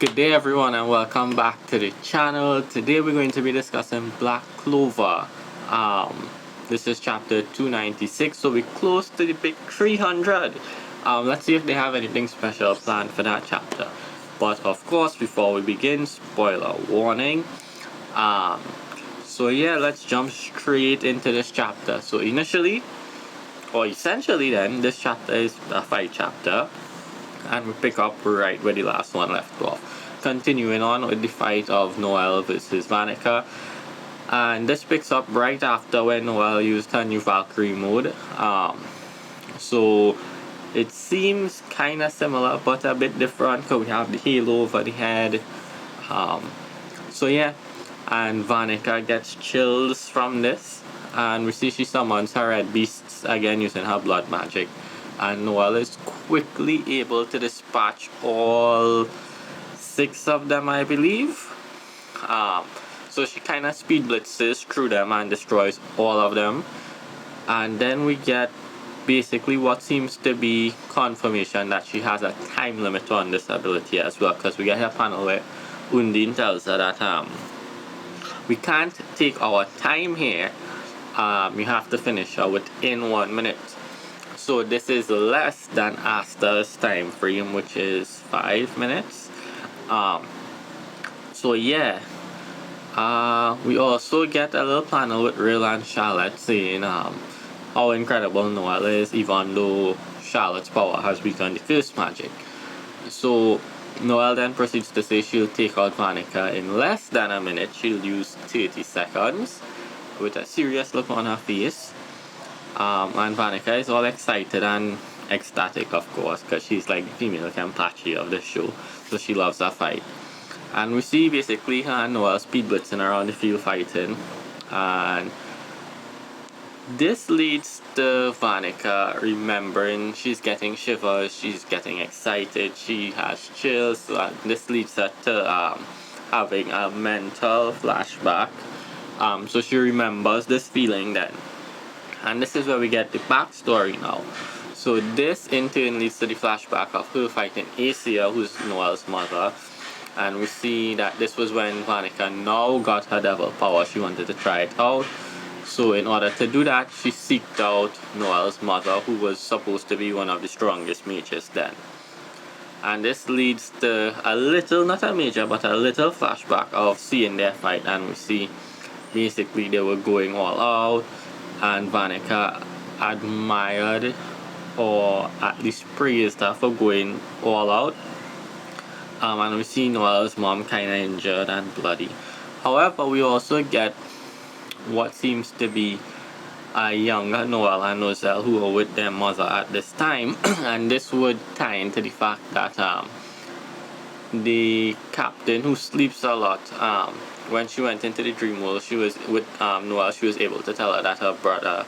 Good day everyone and welcome back to the channel. Today we're going to be discussing Black Clover. This is chapter 296, so we're close to the big 300. Let's see if they have anything special planned for that chapter. But of course, before we begin, spoiler warning. So yeah, let's jump straight into this chapter. So essentially then, this chapter is a fight chapter. And we pick up right where the last one left off. Continuing on with the fight of Noelle versus Vanica. And this picks up right after when Noelle used her new Valkyrie mode. So it seems kind of similar but a bit different because we have the halo over the head. So yeah, and Vanica gets chills from this. And we see she summons her red beasts again using her blood magic. And Noelle is quickly able to dispatch all 6 of them, I believe. So she kind of speed blitzes through them and destroys all of them. And then we get basically what seems to be confirmation that she has a time limit on this ability as well, because we get a panel where Undine tells her that we can't take our time here. You have to finish her within 1 minute. So this is less than Asta's time frame, which is 5 minutes. So yeah, we also get a little panel with Rill and Charlotte saying how incredible Noelle is, even though Charlotte's power has weakened the curse magic. So Noelle then proceeds to say she'll take out Vanica in less than a minute. She'll use 30 seconds with a serious look on her face. And Vanica is all excited and ecstatic, of course, because she's like the female Kenpachi of the show, so she loves that fight. And we see basically her and Noelle speed blitzing around the field fighting, and this leads to Vanica remembering she's getting shivers, she's getting excited, she has chills, so this leads her to having a mental flashback. So she remembers this feeling then. And this is where we get the backstory now. So this in turn leads to the flashback of her fighting Acia, who's Noelle's mother. And we see that this was when Vanica now got her devil power. She wanted to try it out. So in order to do that, she seeked out Noelle's mother, who was supposed to be one of the strongest mages then. And this leads to a little, not a major, but a little flashback of seeing their fight. And we see basically they were going all out. And Vanica admired or at least praised her for going all out. And we see Noelle's mom kind of injured and bloody. However, we also get what seems to be a younger Noelle and Noelle who are with their mother at this time. And this would tie into the fact that the captain, who sleeps a lot, when she went into the dream world, she was with Noelle. She was able to tell her that her brother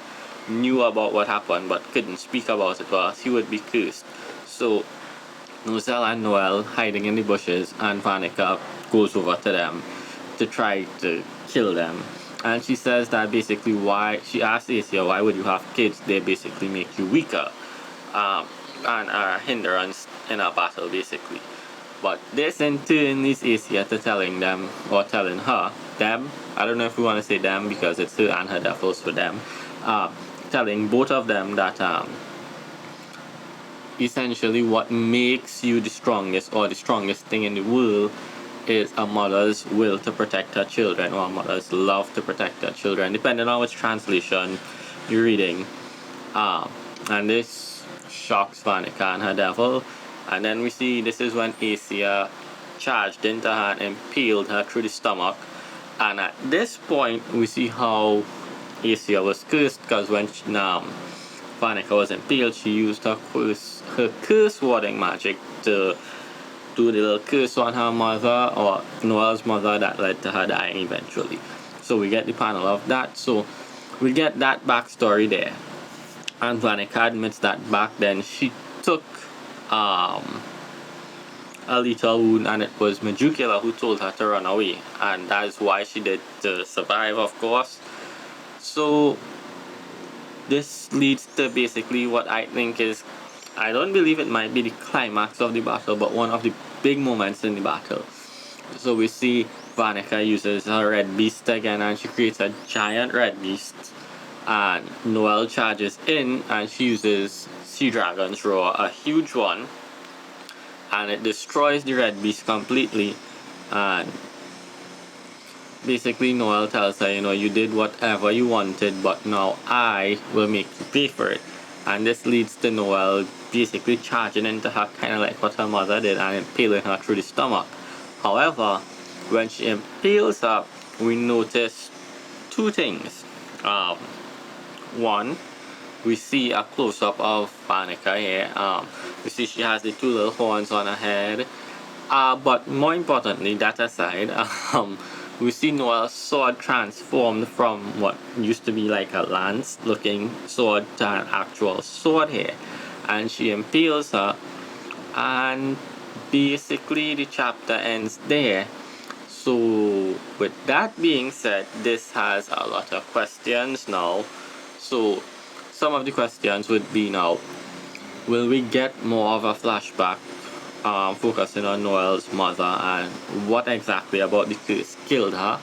knew about what happened but couldn't speak about it, or he would be cursed. So Noelle and Noelle hiding in the bushes, and Vanica goes over to them to try to kill them. And she says that basically she asks Acia, why would you have kids? They basically make you weaker and are a hindrance in a battle basically. But this in turn leads Acia to telling them, or telling her, them, I don't know if we want to say them because it's her and her devils for them, telling both of them that essentially what makes you the strongest, or the strongest thing in the world, is a mother's will to protect her children, or a mother's love to protect her children, depending on which translation you're reading. And this shocks Vanica and her devil. And then we see this is when Acia charged into her and impaled her through the stomach. And at this point, we see how Acia was cursed, because when Vanica was impaled, she used her curse warding magic to do the little curse on her mother, or Noelle's mother, that led to her dying eventually. So we get the panel of that. So we get that backstory there. And Vanica admits that back then she took a lethal wound, and it was Majukila who told her to run away, and that is why she did to survive, of course. So this leads to basically what I think is, I don't believe it might be the climax of the battle, but one of the big moments in the battle. So we see Vanica uses her red beast again, and she creates a giant red beast. And Noelle charges in, and she uses Sea Dragon's Roar, a huge one, and it destroys the red beast completely. And basically, Noelle tells her, you did whatever you wanted, but now I will make you pay for it. And this leads to Noelle basically charging into her, kind of like what her mother did, and impaling her through the stomach. However, when she impales her, we notice two things. One, we see a close-up of Vanica here. We see she has the two little horns on her head. But more importantly, that aside, we see Noelle's sword transformed from what used to be like a lance-looking sword to an actual sword here. And she impales her, and basically the chapter ends there. So, with that being said, this has a lot of questions now. So, some of the questions would be now, will we get more of a flashback focusing on Noelle's mother and what exactly about the curse killed her?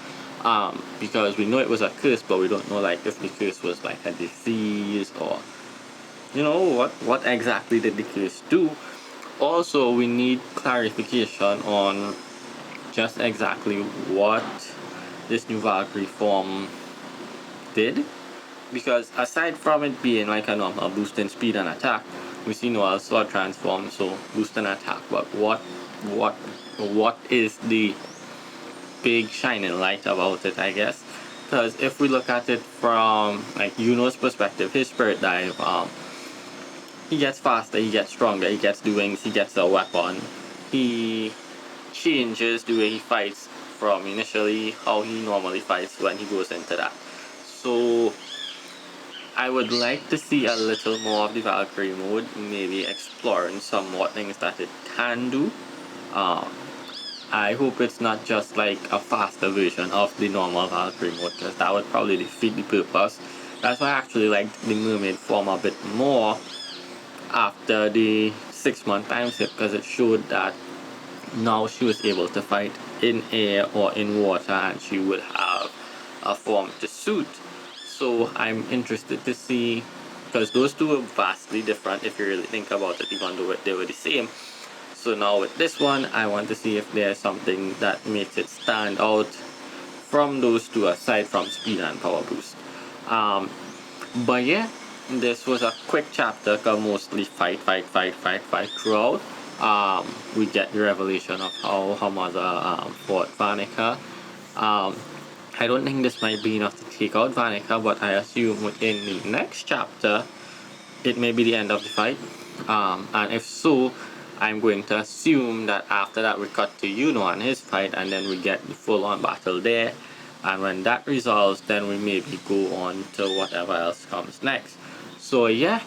Because we know it was a curse, but we don't know like if the curse was like a disease or what exactly did the curse do. Also, we need clarification on just exactly what this new Valkyrie form did, because aside from it being like a normal boost in speed and attack, we see Noelle's sword transform, so boost in attack, but what is the big shining light about it, I guess? Because if we look at it from like Yuno's perspective, his spirit dive, he gets faster, he gets stronger, he gets the wings, he gets a weapon, he changes the way he fights from initially how he normally fights when he goes into that. So I would like to see a little more of the Valkyrie mode, maybe exploring somewhat things that it can do. I hope it's not just like a faster version of the normal Valkyrie mode, because that would probably defeat the purpose. That's why I actually liked the mermaid form a bit more after the 6-month time skip, because it showed that now she was able to fight in air or in water, and she would have a form to suit. So I'm interested to see, because those two are vastly different if you really think about it, even though they were the same. So now with this one, I want to see if there's something that makes it stand out from those two aside from speed and power boost. But yeah, this was a quick chapter, cause mostly fight throughout. We get the revelation of how her mother fought Vanica. I don't think this might be enough to take out Vanica, but I assume within the next chapter, it may be the end of the fight. And if so, I'm going to assume that after that we cut to Yuno and his fight, and then we get the full-on battle there. And when that resolves, then we maybe go on to whatever else comes next. So yeah,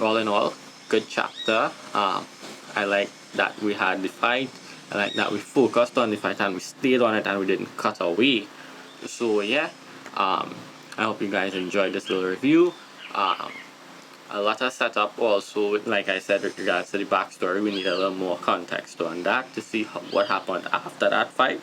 all in all, good chapter. I like that we had the fight. I like that we focused on the fight and we stayed on it and we didn't cut away. So yeah, I hope you guys enjoyed this little review. A lot of setup also, like I said, with regards to the backstory, we need a little more context on that to see what happened after that fight.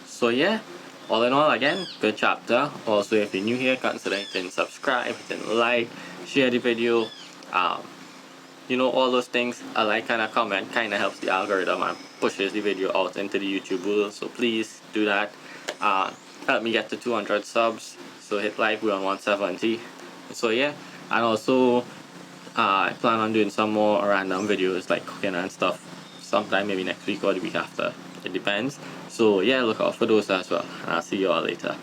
So yeah, all in all, again, good chapter. Also, if you're new here, consider hitting subscribe, hitting like, share the video. All those things. A like and a comment kind of helps the algorithm and pushes the video out into the YouTube world. So please do that. Help me get to 200 subs. So hit like, we're on 170. So yeah, and also I plan on doing some more random videos like cooking and stuff sometime maybe next week or the week after. It depends. So yeah, look out for those as well. And I'll see you all later.